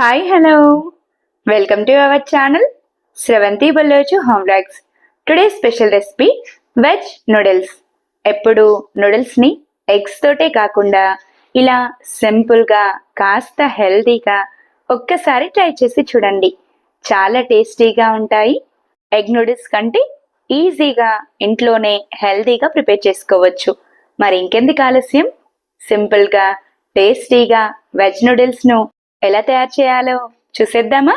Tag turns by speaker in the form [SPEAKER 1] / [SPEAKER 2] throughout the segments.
[SPEAKER 1] Hi hello welcome to our channel Sravanthi Ballochu home vlogs. Today special recipe veg noodles. ఎప్పుడు నూడిల్స్ని eggs తోటే కాకుండా ఇలా సింపుల్గా కాస్త హెల్తీగా ఒక్కసారి ట్రై చేసి చూడండి. చాలా టేస్టీగా ఉంటాయి. ఎగ్ నూడిల్స్ కంటే ఈజీగా ఇంట్లోనే హెల్తీగా ప్రిపేర్ చేసుకోవచ్చు. మరి ఇంకెందుకు ఆలస్యం, సింపుల్గా టేస్టీగా వెజ్ నూడిల్స్ను ఎలా తయారు చేయాలో చూసేద్దామా?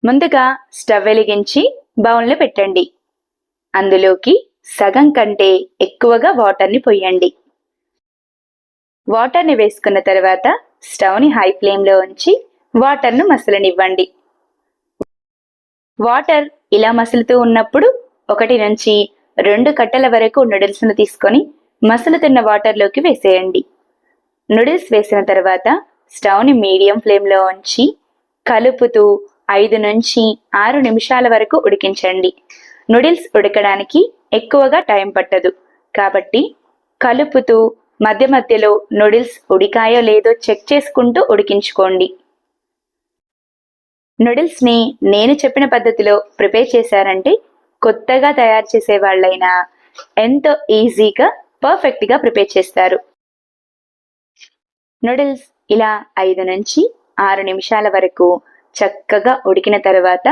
[SPEAKER 1] ముందుగా స్టవ్ వెలిగించి బౌల్ని పెట్టండి. అందులోకి సగం కంటే ఎక్కువగా వాటర్ని పొయ్యండి. వాటర్ని వేసుకున్న తర్వాత స్టవ్ని హై ఫ్లేమ్లో ఉంచి వాటర్ను మసలనివ్వండి. వాటర్ ఇలా మసులుతూ ఉన్నప్పుడు 1 నుంచి 2 కట్టల వరకు నూడిల్స్ను తీసుకొని మసులుతున్న వాటర్లోకి వేసేయండి. నూడిల్స్ వేసిన తర్వాత స్టవ్ని మీడియం ఫ్లేమ్లో ఉంచి కలుపుతూ 5 నుంచి 6 నిమిషాల వరకు ఉడికించండి. నూడిల్స్ ఉడకడానికి ఎక్కువగా టైం పట్టదు కాబట్టి కలుపుతూ మధ్య మధ్యలో నూడిల్స్ ఉడికాయో లేదో చెక్ చేసుకుంటూ ఉడికించుకోండి. నూడిల్స్ని నేను చెప్పిన పద్ధతిలో ప్రిపేర్ చేశారంటే కొత్తగా తయారు చేసే వాళ్ళైనా ఎంతో ఈజీగా పర్ఫెక్ట్గా ప్రిపేర్ చేస్తారు. నూడిల్స్ ఇలా 5 నుంచి 6 నిమిషాల వరకు చక్కగా ఉడికిన తర్వాత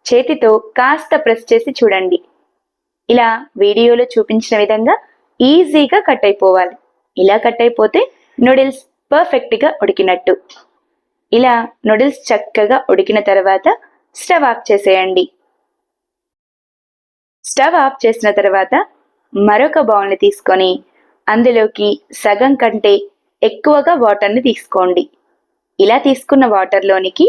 [SPEAKER 1] చేతితో కాస్త ప్రెస్ చేసి చూడండి. ఇలా వీడియోలో చూపించిన విధంగా ఈజీగా కట్ అయిపోవాలి. ఇలా కట్ అయిపోతే నూడిల్స్ పర్ఫెక్ట్గా ఉడికినట్టు. ఇలా నూడిల్స్ చక్కగా ఉడికిన తర్వాత స్టవ్ ఆఫ్ చేసేయండి. స్టవ్ ఆఫ్ చేసిన తర్వాత మరొక బౌల్ని తీసుకొని అందులోకి సగం కంటే ఎక్కువగా వాటర్ని తీసుకోండి. ఇలా తీసుకున్న వాటర్లోనికి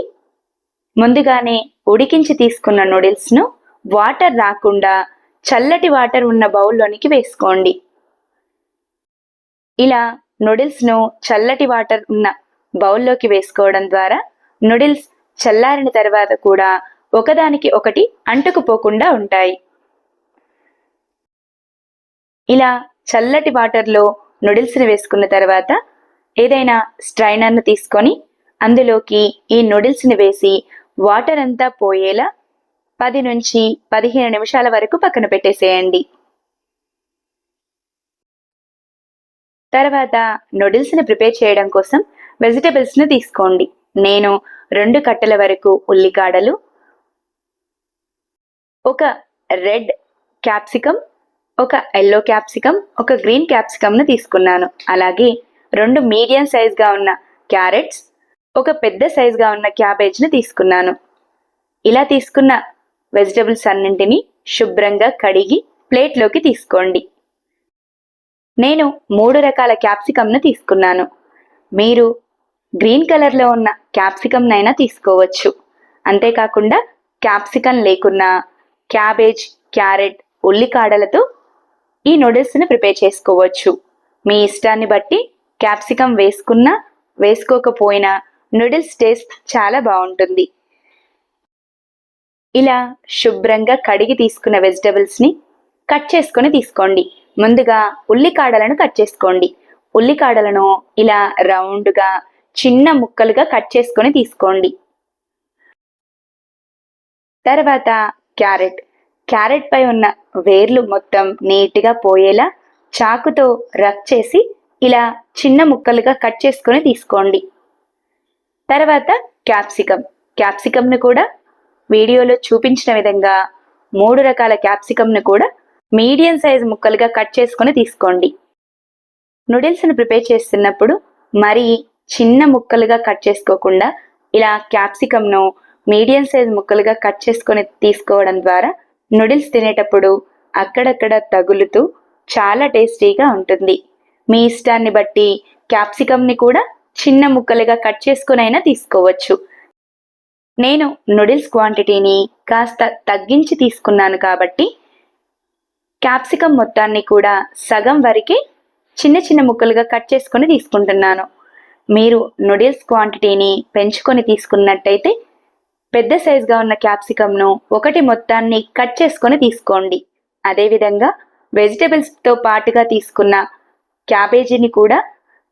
[SPEAKER 1] ముందుగానే ఉడికించి తీసుకున్న నూడిల్స్ను వాటర్ రాకుండా చల్లటి వాటర్ ఉన్న బౌల్లోనికి వేసుకోండి. ఇలా నూడిల్స్ను చల్లటి వాటర్ ఉన్న బౌల్లోకి వేసుకోవడం ద్వారా నూడిల్స్ చల్లారిన తర్వాత కూడా ఒకదానికి ఒకటి అంటుకుపోకుండా ఉంటాయి. ఇలా చల్లటి వాటర్లో నూడిల్స్ని వేసుకున్న తర్వాత ఏదైనా స్ట్రైనర్ను తీసుకొని అందులోకి ఈ నూడిల్స్ని వేసి వాటర్ అంతా పోయేలా 10 నుంచి 15 నిమిషాల వరకు పక్కన పెట్టేసేయండి. తర్వాత నూడిల్స్ని ప్రిపేర్ చేయడం కోసం వెజిటబుల్స్ని తీసుకోండి. నేను 2 కట్టల వరకు ఉల్లికాడలు, ఒక రెడ్ క్యాప్సికమ్, ఒక ఎల్లో క్యాప్సికమ్, ఒక గ్రీన్ క్యాప్సికమ్ను తీసుకున్నాను. అలాగే 2 మీడియం సైజ్గా ఉన్న క్యారెట్స్, ఒక పెద్ద సైజ్గా ఉన్న క్యాబేజ్ని తీసుకున్నాను. ఇలా తీసుకున్న వెజిటబుల్స్ అన్నింటినీ శుభ్రంగా కడిగి ప్లేట్లోకి తీసుకోండి. నేను 3 రకాల క్యాప్సికమ్ను తీసుకున్నాను. మీరు గ్రీన్ కలర్లో ఉన్న క్యాప్సికమ్నైనా తీసుకోవచ్చు. అంతేకాకుండా క్యాప్సికమ్ లేకున్నా క్యాబేజ్, క్యారెట్, ఉల్లికాడలతో ఈ నూడిల్స్ని ప్రిపేర్ చేసుకోవచ్చు. మీ ఇష్టాన్ని బట్టి క్యాప్సికమ్ వేసుకున్నా వేసుకోకపోయినా నూడిల్స్ టేస్ట్ చాలా బాగుంటుంది. ఇలా శుభ్రంగా కడిగి తీసుకున్న వెజిటబుల్స్ని కట్ చేసుకొని తీసుకోండి. ముందుగా ఉల్లికాడలను కట్ చేసుకోండి. ఉల్లికాడలను ఇలా రౌండ్గా చిన్న ముక్కలుగా కట్ చేసుకొని తీసుకోండి. తర్వాత క్యారెట్ పై ఉన్న వేర్లు మొత్తం నీట్గా పోయేలా చాకుతో రఫ్ చేసి ఇలా చిన్న ముక్కలుగా కట్ చేసుకొని తీసుకోండి. తర్వాత క్యాప్సికమ్ను కూడా వీడియోలో చూపించిన విధంగా 3 రకాల క్యాప్సికమ్ను కూడా మీడియం సైజ్ ముక్కలుగా కట్ చేసుకొని తీసుకోండి. నూడిల్స్ని ప్రిపేర్ చేస్తున్నప్పుడు మరీ చిన్న ముక్కలుగా కట్ చేసుకోకుండా ఇలా క్యాప్సికమ్ను మీడియం సైజ్ ముక్కలుగా కట్ చేసుకొని తీసుకోవడం ద్వారా నూడిల్స్ తినేటప్పుడు అక్కడక్కడ తగులుతూ చాలా టేస్టీగా ఉంటుంది. మీ ఇష్టాన్ని బట్టి క్యాప్సికమ్ని కూడా చిన్న ముక్కలుగా కట్ చేసుకునైనా తీసుకోవచ్చు. నేను నూడిల్స్ క్వాంటిటీని కాస్త తగ్గించి తీసుకున్నాను కాబట్టి క్యాప్సికమ్ మొత్తాన్ని కూడా సగం వరకే చిన్న చిన్న ముక్కలుగా కట్ చేసుకొని తీసుకుంటున్నాను. మీరు నూడిల్స్ క్వాంటిటీని పెంచుకొని తీసుకున్నట్టయితే పెద్ద సైజుగా ఉన్న క్యాప్సికమ్ను ఒకటి మొత్తాన్ని కట్ చేసుకొని తీసుకోండి. అదేవిధంగా వెజిటబుల్స్తో పాటుగా తీసుకున్న క్యాబేజీని కూడా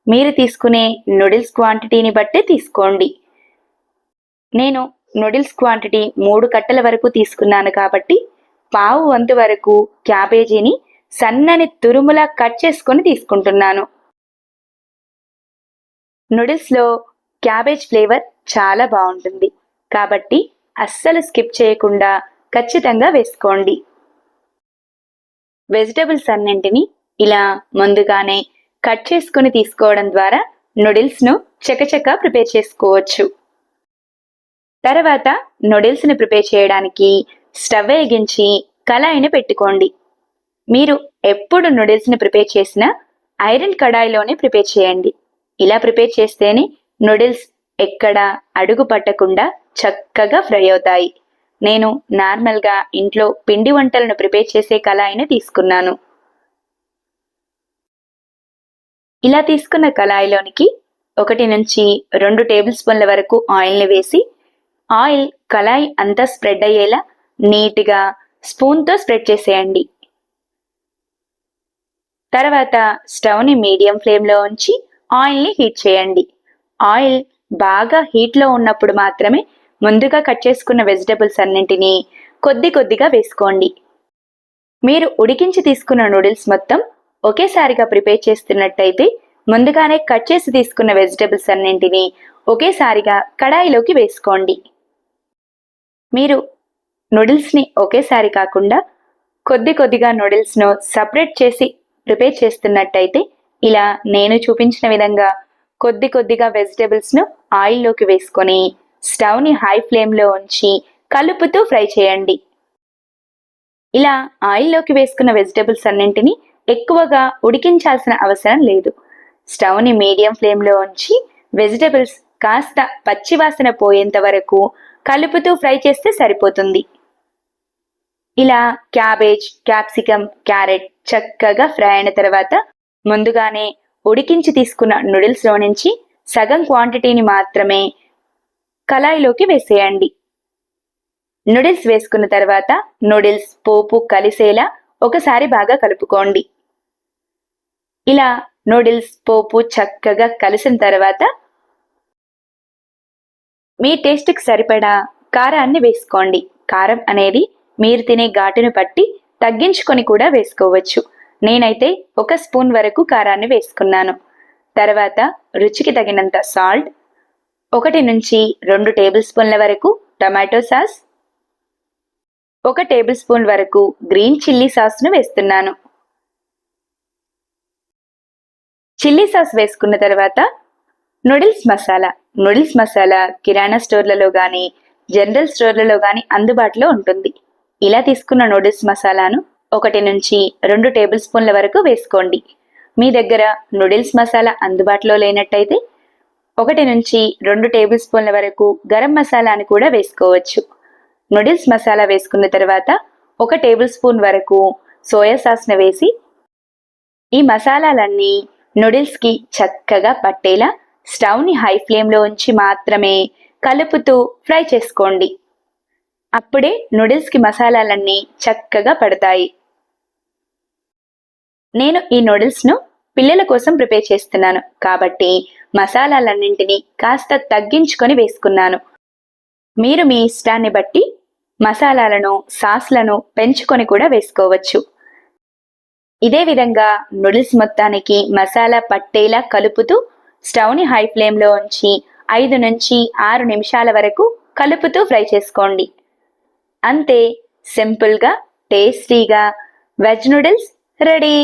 [SPEAKER 1] మీరు తీసుకునే నూడిల్స్ క్వాంటిటీని బట్టే తీసుకోండి. నేను నూడిల్స్ క్వాంటిటీ 3 కట్టల వరకు తీసుకున్నాను కాబట్టి పావు వంతు వరకు క్యాబేజీని సన్నని తురుములా కట్ చేసుకొని తీసుకుంటున్నాను. నూడిల్స్లో క్యాబేజ్ ఫ్లేవర్ చాలా బాగుంటుంది కాబట్టి అస్సలు స్కిప్ చేయకుండా ఖచ్చితంగా వేసుకోండి. వెజిటబుల్స్ అన్నింటినీ ఇలా ముందుగానే కట్ చేసుకుని తీసుకోవడం ద్వారా నూడిల్స్ను చకచకా ప్రిపేర్ చేసుకోవచ్చు. తర్వాత నూడిల్స్ని ప్రిపేర్ చేయడానికి స్టవ్ వెలిగించి కళాయిని పెట్టుకోండి. మీరు ఎప్పుడు నూడిల్స్ని ప్రిపేర్ చేసినా ఐరన్ కడాయిలోనే ప్రిపేర్ చేయండి. ఇలా ప్రిపేర్ చేస్తేనే నూడిల్స్ ఎక్కడ అడుగు పట్టకుండా చక్కగా ఫ్రై అవుతాయి. నేను నార్మల్గా ఇంట్లో పిండి వంటలను ప్రిపేర్ చేసే కళాయిని తీసుకున్నాను. ఇలా తీసుకున్న కళాయిలోనికి 1 నుంచి 2 టేబుల్ స్పూన్ల వరకు ఆయిల్ని వేసి ఆయిల్ కళాయి అంతా స్ప్రెడ్ అయ్యేలా నీట్గా స్పూన్తో స్ప్రెడ్ చేసేయండి. తర్వాత స్టవ్ని మీడియం ఫ్లేమ్లో ఉంచి ఆయిల్ని హీట్ చేయండి. ఆయిల్ బాగా హీట్లో ఉన్నప్పుడు మాత్రమే ముందుగా కట్ చేసుకున్న వెజిటబుల్స్ అన్నింటినీ కొద్దిగా వేసుకోండి. మీరు ఉడికించి తీసుకున్న నూడిల్స్ మొత్తం ఒకేసారిగా ప్రిపేర్ చేస్తున్నట్టయితే ముందుగానే కట్ చేసి తీసుకున్న వెజిటబుల్స్ అన్నింటినీ ఒకేసారిగా కడాయిలోకి వేసుకోండి. మీరు నూడిల్స్ని ఒకేసారి కాకుండా కొద్దిగా నూడిల్స్ను సపరేట్ చేసి ప్రిపేర్ చేస్తున్నట్టయితే ఇలా నేను చూపించిన విధంగా కొద్దిగా వెజిటబుల్స్ను ఆయిల్లోకి వేసుకొని స్టవ్ని హై ఫ్లేమ్లో ఉంచి కలుపుతూ ఫ్రై చేయండి. ఇలా ఆయిల్లోకి వేసుకున్న వెజిటబుల్స్ అన్నింటినీ ఎక్కువగా ఉడికించాల్సిన అవసరం లేదు. స్టవ్ని మీడియం ఫ్లేమ్లో ఉంచి వెజిటబుల్స్ కాస్త పచ్చివాసన పోయేంత వరకు కలుపుతూ ఫ్రై చేస్తే సరిపోతుంది. ఇలా క్యాబేజ్, క్యాప్సికమ్, క్యారెట్ చక్కగా ఫ్రై అయిన తర్వాత ముందుగానే ఉడికించి తీసుకున్న నూడిల్స్లో నుంచి సగం క్వాంటిటీని మాత్రమే కళాయిలోకి వేసేయండి. నూడిల్స్ వేసుకున్న తర్వాత నూడిల్స్ పోపు కలిసేలా ఒకసారి బాగా కలుపుకోండి. ఇలా నూడిల్స్ పోపు చక్కగా కలిసిన తర్వాత మీ టేస్ట్కి సరిపడా కారాన్ని వేసుకోండి. కారం అనేది మీరు తినే ఘాటును బట్టి తగ్గించుకొని కూడా వేసుకోవచ్చు. నేనైతే 1 స్పూన్ వరకు కారాన్ని వేసుకున్నాను. తర్వాత రుచికి తగినంత సాల్ట్, 1 నుంచి 2 టేబుల్ స్పూన్ల వరకు టమాటో సాస్, 1 టేబుల్ స్పూన్ వరకు గ్రీన్ చిల్లీ సాస్ను వేస్తున్నాను. చిల్లీ సాస్ వేసుకున్న తర్వాత నూడిల్స్ మసాలా కిరాణా స్టోర్లలో కానీ జనరల్ స్టోర్లలో కానీ అందుబాటులో ఉంటుంది. ఇలా తీసుకున్న నూడిల్స్ మసాలాను 1 నుంచి 2 టేబుల్ స్పూన్ల వరకు వేసుకోండి. మీ దగ్గర నూడిల్స్ మసాలా అందుబాటులో లేనట్టయితే 1 నుంచి 2 టేబుల్ స్పూన్ల వరకు గరం మసాలాను కూడా వేసుకోవచ్చు. నూడిల్స్ మసాలా వేసుకున్న తర్వాత 1 టేబుల్ స్పూన్ వరకు సోయా సాస్ను వేసి ఈ మసాలాలన్నీ నూడిల్స్కి చక్కగా పట్టేలా స్టవ్ని హై ఫ్లేమ్లో ఉంచి మాత్రమే కలుపుతూ ఫ్రై చేసుకోండి. అప్పుడే నూడిల్స్కి మసాలాలన్నీ చక్కగా పడతాయి. నేను ఈ నూడిల్స్ను పిల్లల కోసం ప్రిపేర్ చేస్తున్నాను కాబట్టి మసాలాలన్నింటినీ కాస్త తగ్గించుకొని వేసుకున్నాను. మీరు మీ ఇష్టాన్ని బట్టి మసాలాలను, సాస్లను పెంచుకొని కూడా వేసుకోవచ్చు. ఇదే విధంగా నూడిల్స్ మొత్తానికి మసాలా పట్టేలా కలుపుతూ స్టవ్ని హై ఫ్లేమ్లో ఉంచి 5 నుంచి 6 నిమిషాల వరకు కలుపుతూ ఫ్రై చేసుకోండి. అంతే, సింపుల్గా టేస్టీగా వెజ్ నూడిల్స్ రెడీ.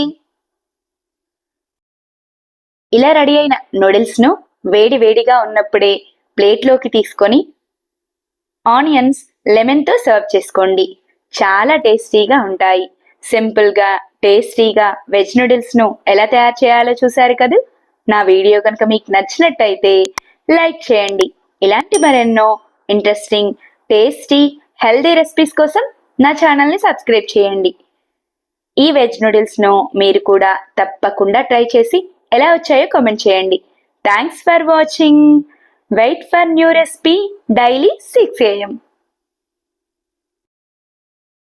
[SPEAKER 1] ఇలా రెడీ అయిన నూడిల్స్ను వేడిగా ఉన్నప్పుడే ప్లేట్లోకి తీసుకొని ఆనియన్స్, లెమన్తో సర్వ్ చేసుకోండి. చాలా టేస్టీగా ఉంటాయి. సింపుల్గా టేస్టీగా వెజ్ నూడిల్స్ను ఎలా తయారు చేయాలో చూశారు కదా. నా వీడియో కనుక మీకు నచ్చినట్టయితే లైక్ చేయండి. ఇలాంటి మరెన్నో ఇంట్రెస్టింగ్, టేస్టీ, హెల్దీ రెసిపీస్ కోసం నా ఛానల్ని సబ్స్క్రైబ్ చేయండి. ఈ వెజ్ నూడిల్స్ను మీరు కూడా తప్పకుండా ట్రై చేసి ఎలా వచ్చాయో కామెంట్ చేయండి. Thanks for watching. Wait for new recipe daily 6 AM.